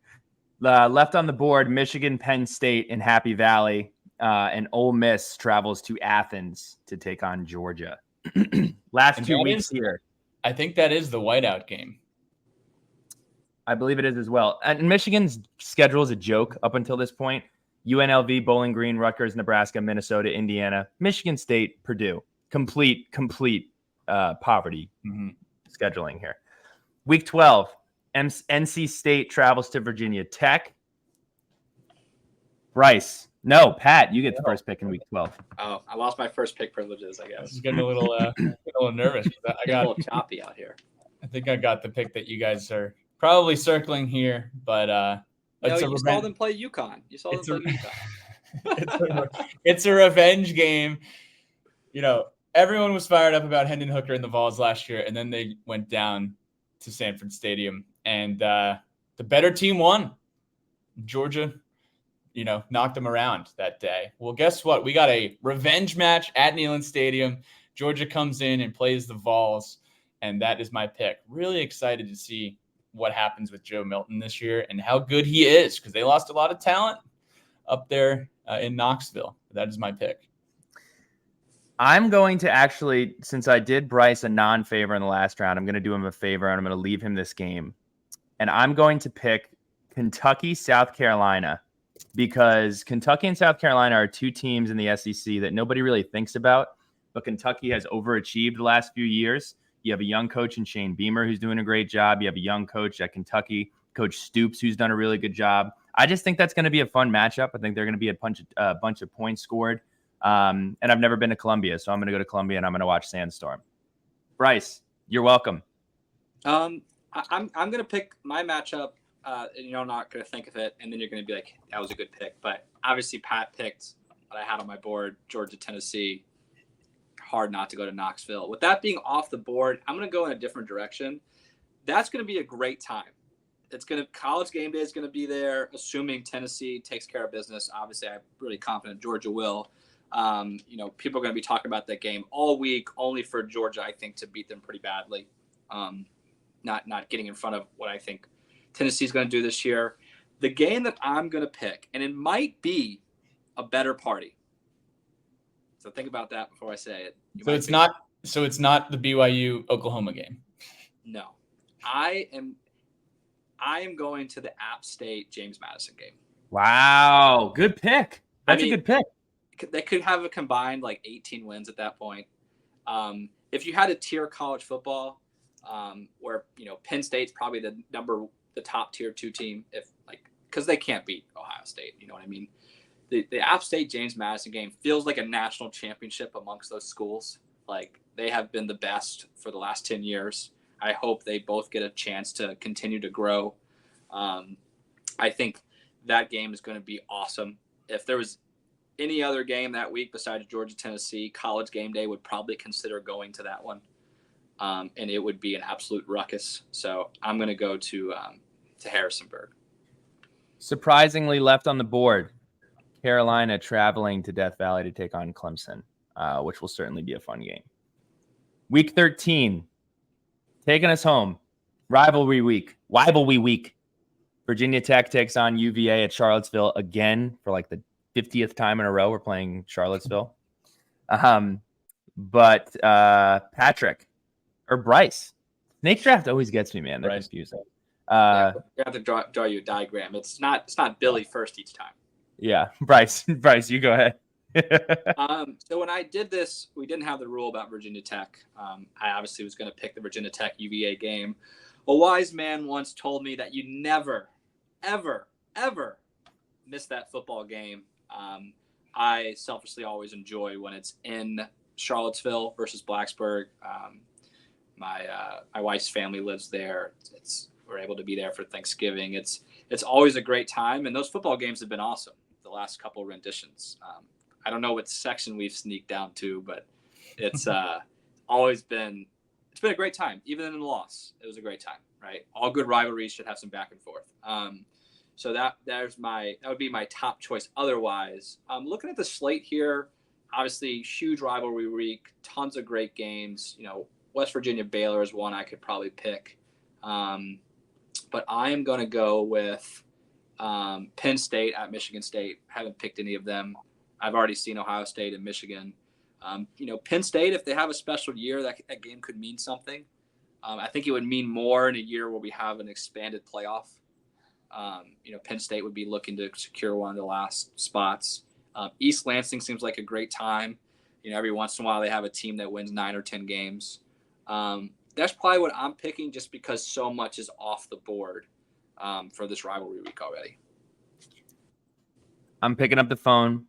Left on the board, Michigan, Penn State in Happy Valley. And Ole Miss travels to Athens to take on Georgia. Last 2 weeks here. I think that is the whiteout game. I believe it is as well. And Michigan's schedule is a joke up until this point. UNLV, Bowling Green, Rutgers, Nebraska, Minnesota, Indiana, Michigan State, Purdue. Complete poverty scheduling here. Week 12, NC State travels to Virginia Tech. Bryce. No, Pat, you get the first pick in week 12. Oh, I lost my first pick privileges, I guess. This is getting a little nervous. I got a little choppy out here. I think I got the pick that you guys are probably circling here, but you saw them play UConn. It's a revenge game. Everyone was fired up about Hendon Hooker and the Vols last year, and then they went down to Sanford Stadium, and the better team won. Georgia, knocked them around that day. Well, guess what? We got a revenge match at Neyland Stadium. Georgia comes in and plays the Vols, and that is my pick. Really excited to see what happens with Joe Milton this year and how good he is, because they lost a lot of talent up there in Knoxville. That is my pick. I'm going to actually, since I did Bryce a non-favor in the last round, I'm going to do him a favor, and I'm going to leave him this game. And I'm going to pick Kentucky, South Carolina, because Kentucky and South Carolina are two teams in the SEC that nobody really thinks about, but Kentucky has overachieved the last few years. You have a young coach in Shane Beamer who's doing a great job. You have a young coach at Kentucky, Coach Stoops, who's done a really good job. I just think that's going to be a fun matchup. I think they're going to be a bunch of points scored. And I've never been to Columbia, so I'm going to go to Columbia and I'm going to watch Sandstorm. Bryce, you're welcome. I'm going to pick my matchup, and you're not going to think of it, and then you're going to be like, that was a good pick. But obviously Pat picked what I had on my board, Georgia, Tennessee. Hard not to go to Knoxville. With that being off the board, I'm going to go in a different direction. That's going to be a great time. College game day is going to be there, assuming Tennessee takes care of business. Obviously, I'm really confident Georgia will. People are going to be talking about that game all week, only for Georgia, I think, to beat them pretty badly. Not getting in front of what I think Tennessee's going to do this year. The game that I'm going to pick, and it might be a better party. So think about that before I say it. So it's not the BYU Oklahoma game. No, I am going to the App State James Madison game. Wow, good pick. That's a good pick. They could have a combined 18 wins at that point. If you had a tier college football, where Penn State's probably the top tier 2 team, because they can't beat Ohio State. You know what I mean? The App State James Madison game feels like a national championship amongst those schools. They have been the best for the last 10 years. I hope they both get a chance to continue to grow. I think that game is going to be awesome. If there was any other game that week besides Georgia, Tennessee, College game day would probably consider going to that one. And it would be an absolute ruckus. So I'm going to go to Harrisonburg. Surprisingly left on the board, Carolina traveling to Death Valley to take on Clemson, which will certainly be a fun game. Week 13, taking us home. Rivalry week. Virginia Tech takes on UVA at Charlottesville again for the 50th time in a row. We're playing Charlottesville. But Patrick or Bryce. Snake draft always gets me, man. They're confusing. You have to draw you a diagram. It's not Billy first each time. Yeah, Bryce, you go ahead. So when I did this, we didn't have the rule about Virginia Tech. I obviously was going to pick the Virginia Tech UVA game. A wise man once told me that you never, ever, ever miss that football game. I selfishly always enjoy when it's in Charlottesville versus Blacksburg. My wife's family lives there. We're able to be there for Thanksgiving. It's always a great time, and those football games have been awesome. The last couple renditions. I don't know what section we've sneaked down to, but it's always been a great time. Even in the loss, it was a great time. Right? All good rivalries should have some back and forth. So that would be my top choice. Otherwise, looking at the slate here, obviously huge rivalry week, tons of great games. West Virginia Baylor is one I could probably pick, but I am going to go with Penn State at Michigan State. Haven't picked any of them. I've already seen Ohio State and Michigan. Penn State, if they have a special year, that game could mean something. I think it would mean more in a year where we have an expanded playoff. Penn State would be looking to secure one of the last spots. East Lansing seems like a great time. Every once in a while they have a team that wins 9 or 10 games. That's probably what I'm picking just because so much is off the board for this rivalry week already. I'm picking up the phone.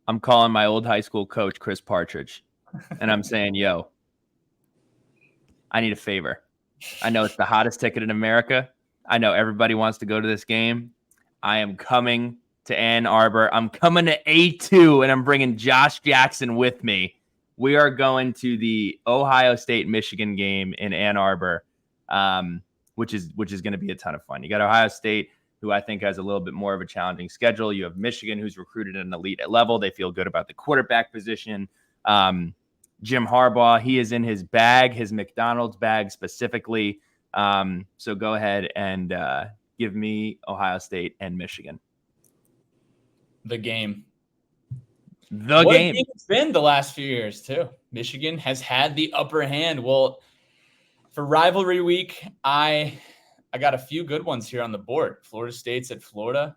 I'm calling my old high school coach, Chris Partridge, and I'm saying, yo, I need a favor. I know it's the hottest ticket in America. I know everybody wants to go to this game. I am coming to Ann Arbor. I'm coming to A2, and I'm bringing Josh Jackson with me. We are going to the Ohio State-Michigan game in Ann Arbor, which is going to be a ton of fun. You got Ohio State, who I think has a little bit more of a challenging schedule. You have Michigan, who's recruited at an elite level. They feel good about the quarterback position. Jim Harbaugh, he is in his bag, his McDonald's bag specifically. So go ahead and give me Ohio State and Michigan. The game. What game it's been the last few years, too. Michigan has had the upper hand. Well, for rivalry week, I got a few good ones here on the board. Florida State's at Florida.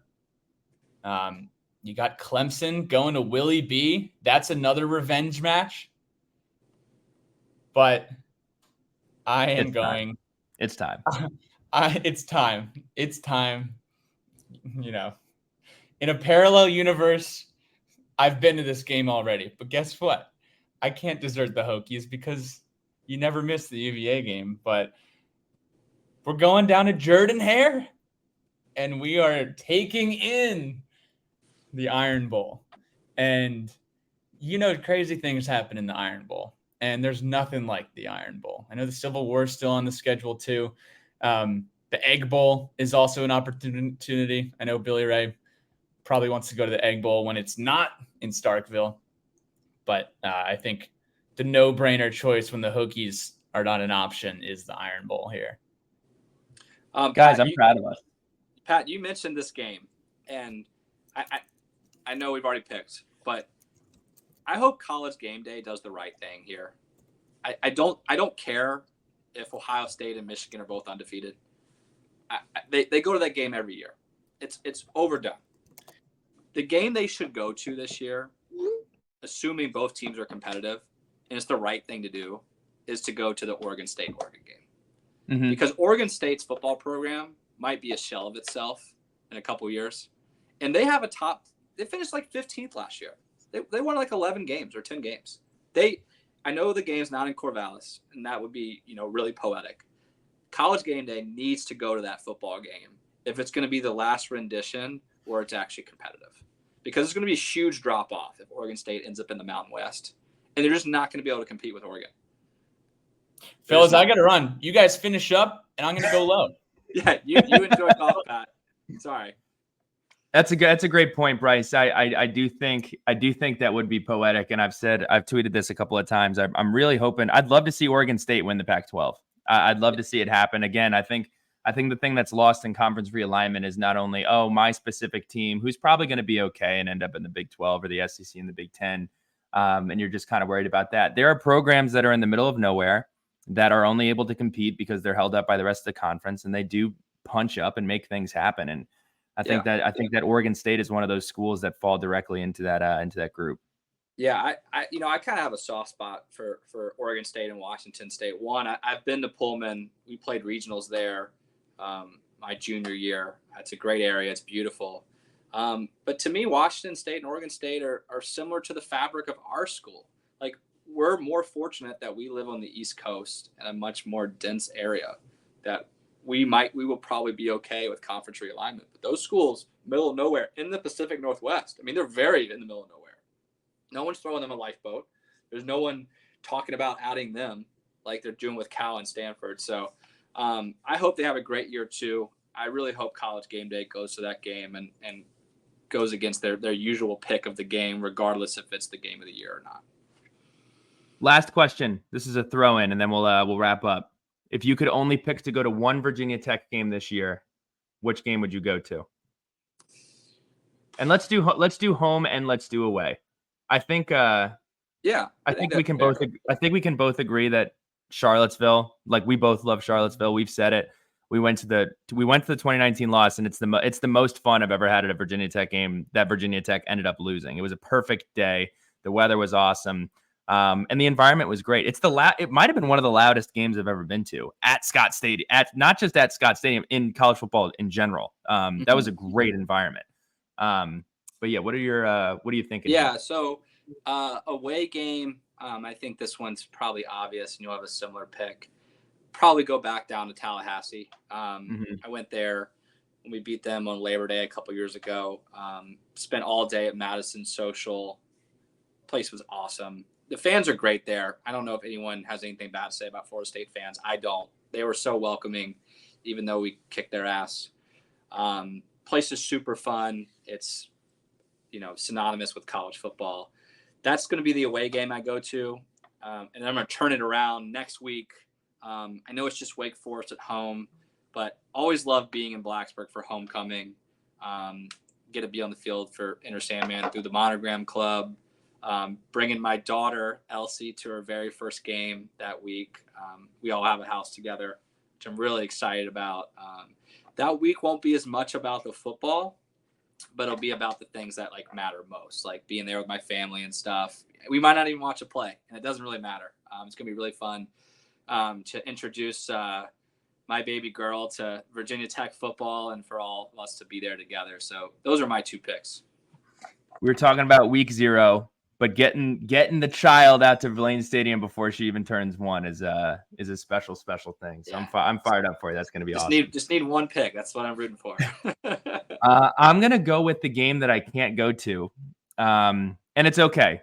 You got Clemson going to Willie B. That's another revenge match. But I am going. It's time. It's time. It's time. In a parallel universe, I've been to this game already. But guess what? I can't desert the Hokies because you never miss the UVA game. But we're going down to Jordan-Hare, and we are taking in the Iron Bowl. And crazy things happen in the Iron Bowl. And there's nothing like the Iron Bowl. I know the Civil War is still on the schedule too. The Egg Bowl is also an opportunity. I know Billy Ray probably wants to go to the Egg Bowl when it's not in Starkville. But I think the no-brainer choice when the Hokies are not an option is the Iron Bowl here. Guys, I'm proud of us. Pat, you mentioned this game, and I know we've already picked, but I hope College Game Day does the right thing here. I don't care if Ohio State and Michigan are both undefeated. They go to that game every year. It's overdone. The game they should go to this year, assuming both teams are competitive, and it's the right thing to do, is to go to the Oregon State-Oregon game. Mm-hmm. Because Oregon State's football program might be a shell of itself in a couple years. And they have they finished like 15th last year. They won like 11 games or 10 games. I know the game's not in Corvallis, and that would be, really poetic. College Game Day needs to go to that football game if it's going to be the last rendition where it's actually competitive. Because it's going to be a huge drop-off if Oregon State ends up in the Mountain West. And they're just not going to be able to compete with Oregon. Fellas, I got to run. You guys finish up, and I'm going to go low. Yeah, you enjoy golf, Pat. Sorry. That's a great point, Bryce. I do think that would be poetic, and I've tweeted this a couple of times. I'm really hoping. I'd love to see Oregon State win the Pac-12. I'd love to see it happen again. I think the thing that's lost in conference realignment is not only my specific team, who's probably going to be okay and end up in the Big 12 or the SEC and the Big 10, and you're just kind of worried about that. There are programs that are in the middle of nowhere that are only able to compete because they're held up by the rest of the conference, and they do punch up and make things happen. And I think that Oregon State is one of those schools that fall directly into that group. Yeah, I kind of have a soft spot for Oregon State and Washington State. One, I've been to Pullman. We played regionals there my junior year. It's a great area. It's beautiful. But to me, Washington State and Oregon State are similar to the fabric of our school. Like, we're more fortunate that we live on the East Coast in a much more dense area, that we will probably be okay with conference realignment. But those schools, middle of nowhere in the Pacific Northwest, I mean, they're very in the middle of nowhere. No one's throwing them a lifeboat. There's no one talking about adding them like they're doing with Cal and Stanford. So I hope they have a great year too. I really hope College Game Day goes to that game and goes against their usual pick of the game, regardless if it's the game of the year or not. Last question. This is a throw in, and then we'll wrap up. If you could only pick to go to one Virginia Tech game this year, which game would you go to? And let's do home and let's do away. I think I think we can both agree that Charlottesville, like, we both love Charlottesville. We've said it. We went to the 2019 loss, and it's the most fun I've ever had at a Virginia Tech game that Virginia Tech ended up losing. It was a perfect day. The weather was awesome. And the environment was great. It might have been one of the loudest games I've ever been to at Scott Stadium, not just at Scott Stadium, in college football in general. That was a great environment. But yeah, what are you thinking? Yeah. So away game. I think this one's probably obvious, and you'll have a similar pick. Probably go back down to Tallahassee. I went there when we beat them on Labor Day a couple years ago. Spent all day at Madison Social. Place was awesome. The fans are great there. I don't know if anyone has anything bad to say about Florida State fans. I don't. They were so welcoming, even though we kicked their ass. Place is super fun. It's, synonymous with college football. That's going to be the away game I go to. And I'm going to turn it around next week. I know it's just Wake Forest at home, but always love being in Blacksburg for homecoming. Get to be on the field for Inner Sandman through the Monogram Club. Bringing my daughter, Elsie, to her very first game that week. We all have a house together, which I'm really excited about. That week won't be as much about the football, but it'll be about the things that matter most, like being there with my family and stuff. We might not even watch a play, and it doesn't really matter. It's going to be really fun to introduce my baby girl to Virginia Tech football, and for all of us to be there together. So those are my two picks. We were talking about week 0, but getting the child out to Verlaine Stadium before she even turns 1 is a special thing. So yeah. I'm fired up for you. That's going to be awesome. Just need one pick. That's what I'm rooting for. I'm going to go with the game that I can't go to. And it's okay.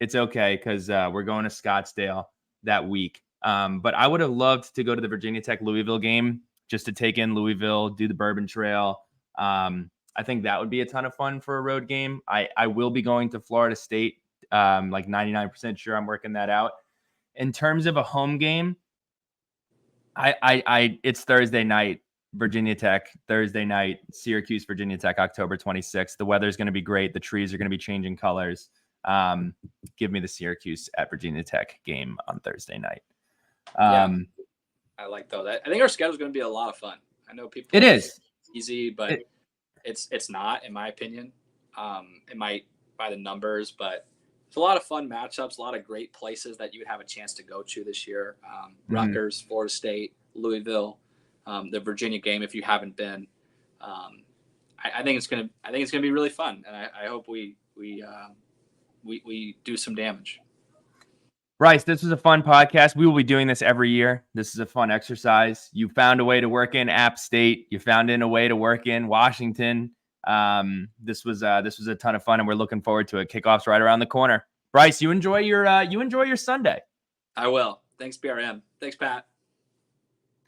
It's okay because we're going to Scottsdale that week. But I would have loved to go to the Virginia Tech Louisville game just to take in Louisville, do the Bourbon Trail. I think that would be a ton of fun for a road game. I will be going to Florida State. 99% sure I'm working that out. In terms of a home game, it's Thursday night, Virginia Tech, Thursday night, Syracuse, Virginia Tech, October 26th. The weather's going to be great. The trees are going to be changing colors. Give me the Syracuse at Virginia Tech game on Thursday night. I like those. I think our schedule is going to be a lot of fun. I know people. It is easy, but it's not, in my opinion. It might by the numbers, but it's a lot of fun matchups, a lot of great places that you would have a chance to go to this year. Rutgers, Florida State, Louisville, the Virginia game if you haven't been. I think it's gonna be really fun, and I hope we do some damage. Bryce, this was a fun podcast. We will be doing this every year. This is a fun exercise. You found a way to work in App State. You found a way to work in Washington. This was a ton of fun, and we're looking forward to it. Kickoff's right around the corner. Bryce, you enjoy your Sunday. I will. Thanks, BRM. Thanks, Pat.